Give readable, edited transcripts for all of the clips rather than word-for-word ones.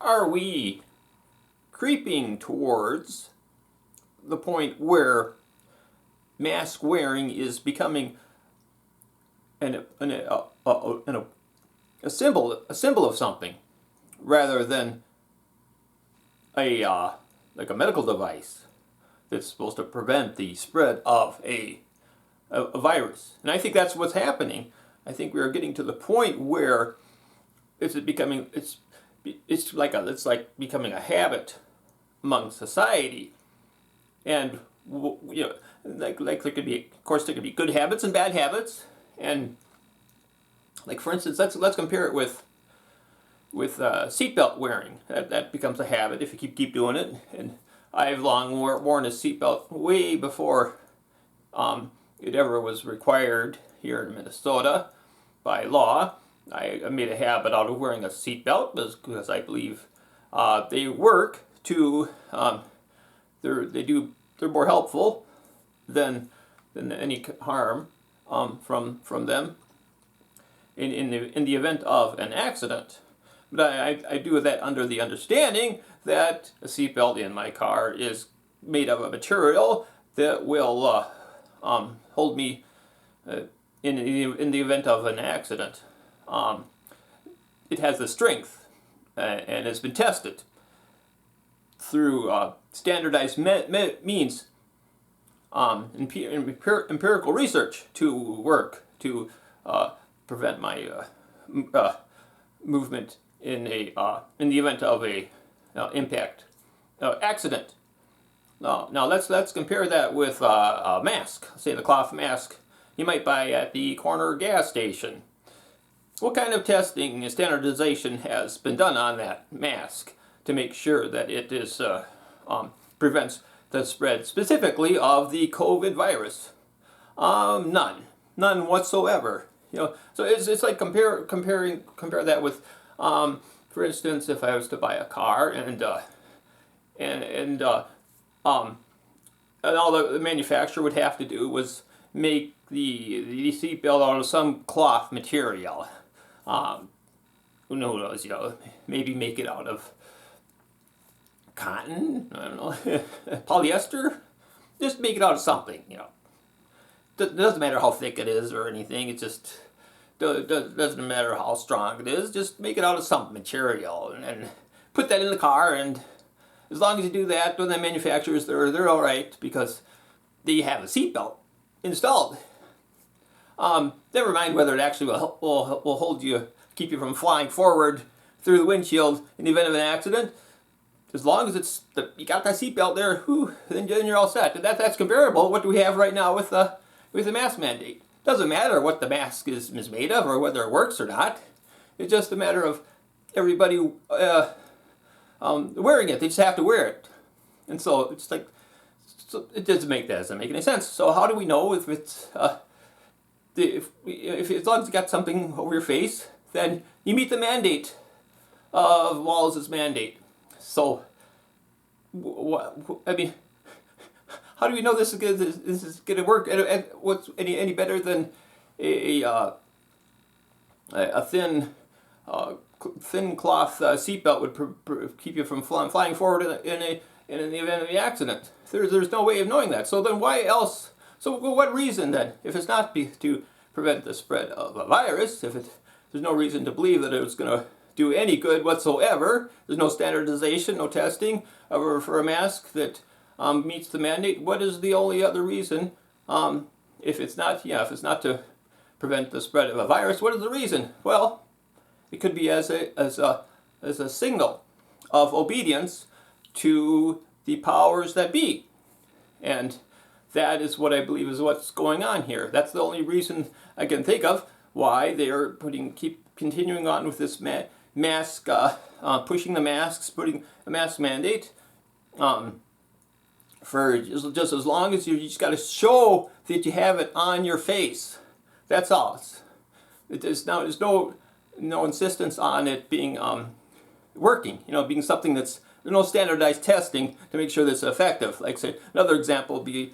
are we creeping towards the point where mask wearing is becoming a symbol of something rather than like a medical device that's supposed to prevent the spread of a virus? And I think that's what's happening. I think we are getting to the point where it's like becoming a habit among society. And like there could be, of course, there could be good habits and bad habits. And like, for instance, let's compare it with seatbelt wearing. That becomes a habit if you keep doing it. And I've long worn a seatbelt way before it ever was required here in Minnesota by law. I made a habit out of wearing a seatbelt because I believe they work to they're more helpful than any harm from them in the event of an accident. But I do that under the understanding that a seatbelt in my car is made of a material that will hold me in the event of an accident. It has the strength and has been tested through standardized means, empirical research to work to prevent my movement in the event of a impact accident. Now let's compare that with a mask. Say the cloth mask you might buy at the corner gas station. What kind of testing and standardization has been done on that mask to make sure that it is prevents the spread specifically of the COVID virus? None whatsoever. So it's like compare that with, for instance, if I was to buy a car and all the manufacturer would have to do was make the seatbelt out of some cloth material. Who knows? Maybe make it out of cotton. I don't know, polyester. Just make it out of something. It doesn't matter how thick it is or anything. It just doesn't matter how strong it is. Just make it out of some material and put that in the car. And as long as you do that, then the manufacturers they're all right because they have a seatbelt installed. Never mind whether it actually will hold you, keep you from flying forward through the windshield in the event of an accident. As long as you got that seatbelt there, then you're all set. And that's comparable to what we have right now with the mask mandate. Doesn't matter what the mask is made of or whether it works or not. It's just a matter of everybody wearing it. They just have to wear it. And so it's like, it doesn't make any sense. So how do we know if it's if as long as you got something over your face, then you meet the mandate of Wallace's mandate? So, I mean, how do we know this is going to work? What's any better than a thin cloth seatbelt would keep you from flying forward in the event of the accident? There's no way of knowing that. So then why else? So what reason then? If it's not to prevent the spread of a virus, there's no reason to believe that it's going to do any good whatsoever. There's no standardization, no testing for a mask that meets the mandate. What is the only other reason? If it's not to prevent the spread of a virus, what is the reason? Well, it could be as a signal of obedience to the powers that be, and that is what I believe is what's going on here. That's the only reason I can think of why they are keep continuing on with this mask, pushing the masks, putting a mask mandate for just as long as you just got to show that you have it on your face. That's all. There's no insistence on it being working. Being something there's no standardized testing to make sure that it's effective. Like, say, another example would be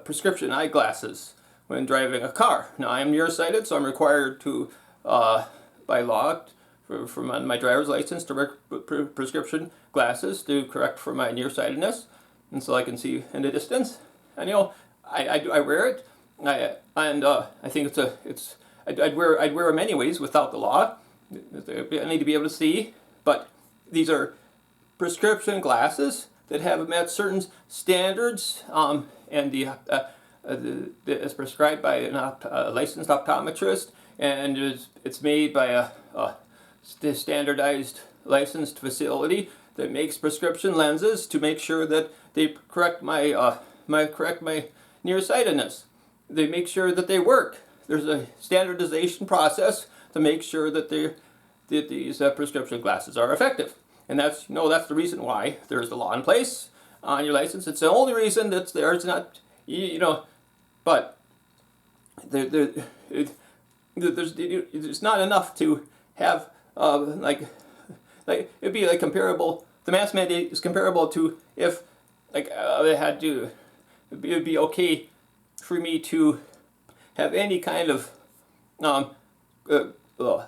prescription eyeglasses when driving a car. Now, I am nearsighted, so I'm required to, by law, for my driver's license to wear prescription glasses to correct for my nearsightedness, and so I can see in the distance. And I wear it. I think I'd wear them anyways without the law. I need to be able to see, but these are prescription glasses that have met certain standards, and is prescribed by a licensed optometrist, and it's made by a standardized licensed facility that makes prescription lenses to make sure that they correct my nearsightedness. They make sure that they work. There's a standardization process to make sure that these prescription glasses are effective, and that's the reason why there's the law in place on your license. It's the only reason that's there. It's not but it's not enough to have like it'd be like comparable. The mask mandate is comparable to if they had to. It'd be okay for me to have any kind of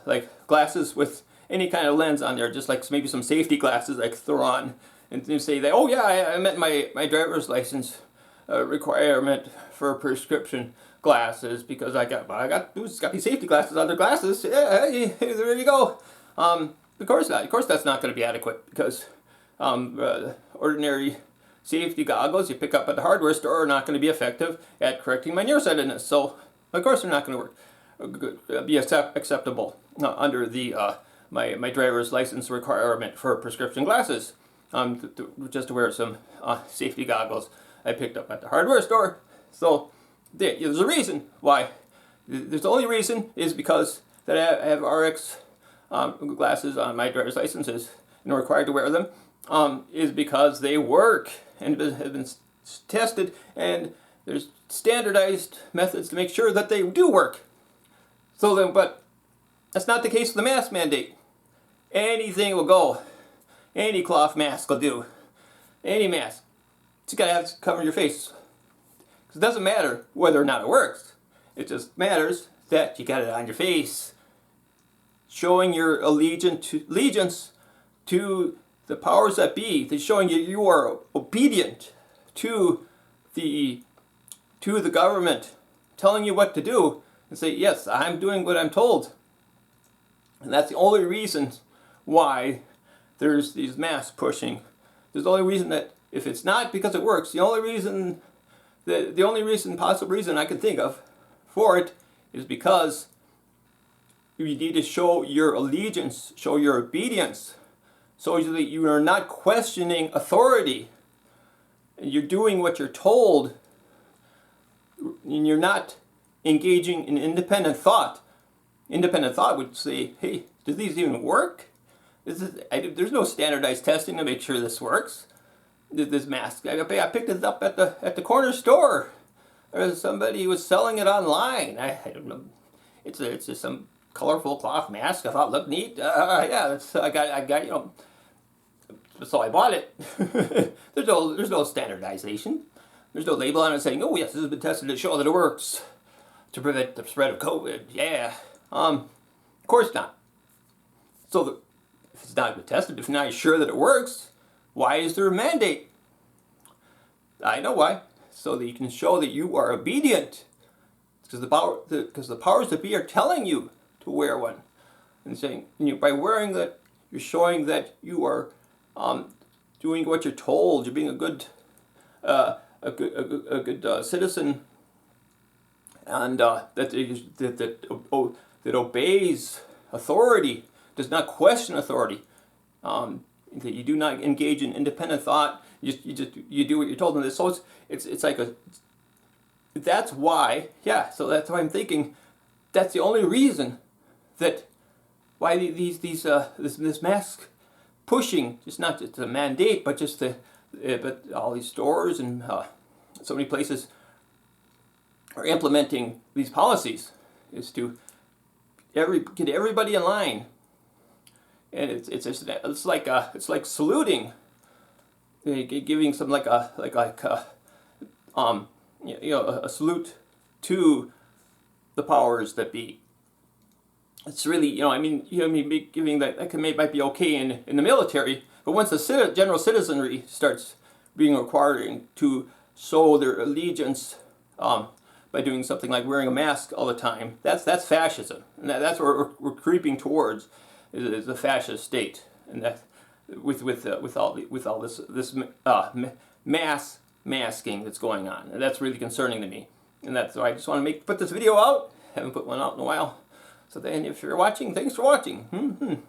like glasses with any kind of lens on there, just like maybe some safety glasses I could throw on and say that, oh yeah, I met my driver's license requirement for prescription glasses because I got these safety glasses on their glasses. Yeah, hey, there you go. Of course that's not going to be adequate because ordinary safety goggles you pick up at the hardware store are not going to be effective at correcting my nearsightedness. So of course they're not going to be acceptable under the my driver's license requirement for prescription glasses. Just to wear some safety goggles I picked up at the hardware store. So there's a reason why. There's the only reason is because that I have RX glasses on my driver's licenses and are required to wear them, is because they work and have been tested, and there's standardized methods to make sure that they do work. So then, but that's not the case with the mask mandate. Anything will go. Any cloth mask will do. Any mask. You gotta have to cover your face. Because it doesn't matter whether or not it works. It just matters that you got it on your face. Showing your allegiance to the powers that be. They're showing you are obedient to the government, telling you what to do, and say, yes, I'm doing what I'm told. And that's the only reason why there's these masks pushing. There's the only reason that if it's not because it works, the only possible reason I can think of for it is because you need to show your allegiance, show your obedience, so that you are not questioning authority. And you're doing what you're told, and you're not engaging in independent thought. Independent thought would say, hey, do these even work? There's no standardized testing to make sure this works. This mask, I picked it up at the corner store. Or somebody was selling it online. I don't know. It's just some colorful cloth mask. I thought looked neat. Yeah, I got so I bought it. There's no standardization. There's no label on it saying, oh yes, this has been tested to show that it works to prevent the spread of COVID. Yeah. Of course not. So if it's not been tested, if you're not sure that it works, why is there a mandate? I know why. So that you can show that you are obedient. Because the powers that be are telling you to wear one, and saying, by wearing that, you're showing that you are doing what you're told. You're being a good citizen, and that obeys authority, does not question authority. That you do not engage in independent thought. You do what you're told. And so it's like that's why, yeah. So that's why I'm thinking that's the only reason that why this mask pushing, just not just a mandate, but just but all these stores and so many places are implementing these policies is to get everybody in line. And it's like saluting, giving some a salute to the powers that be. it's really, I mean, giving that might be okay in the military, but once the general citizenry starts being required to show their allegiance by doing something like wearing a mask all the time, that's fascism, and that's what we're creeping towards, is a fascist state, and that with all this mass masking that's going on, and that's really concerning to me, and that's why I just want to put this video out. Haven't put one out in a while. So then, if you're watching, thanks for watching.